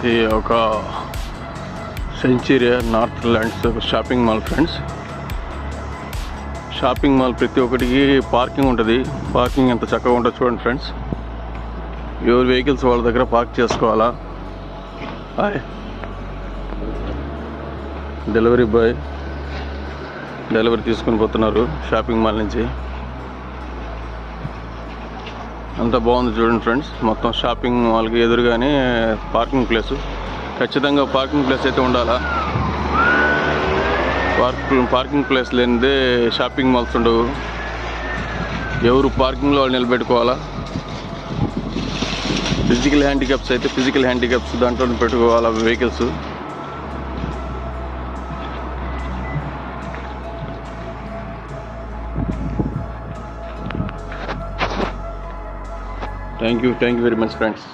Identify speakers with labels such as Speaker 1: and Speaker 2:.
Speaker 1: ఈ ఒక Centuria North Lands shopping mall friends. Shopping mall ప్రతి ఒక్కటికి పార్కింగ్ ఉంటుంది. పార్కింగ్ ఎంత చక్కగా ఉంటుంది చూడండి ఫ్రెండ్స్. ఎవరి వెహికల్స్ వాళ్ళ దగ్గర పార్క్ చేసుకోవాలా. హాయ్, డెలివరీ బాయ్ డెలివరీ తీసుకుని పోతున్నారు షాపింగ్ మాల్ నుంచి. అంత బాగుంది చూడండి ఫ్రెండ్స్. మొత్తం షాపింగ్ మాల్కి ఎదురుగానే పార్కింగ్ ప్లేసు. ఖచ్చితంగా పార్కింగ్ ప్లేస్ అయితే ఉండాలా. పార్కింగ్ ప్లేస్ లేనిదే షాపింగ్ మాల్స్ ఉండవు. ఎవరు పార్కింగ్లో వాళ్ళు నిలబెట్టుకోవాలా. ఫిజికల్ హ్యాండిక్యాప్స్ అయితే ఫిజికల్ హ్యాండిక్యాప్స్ దాంట్లో పెట్టుకోవాలా vehicles. Thank you very much friends.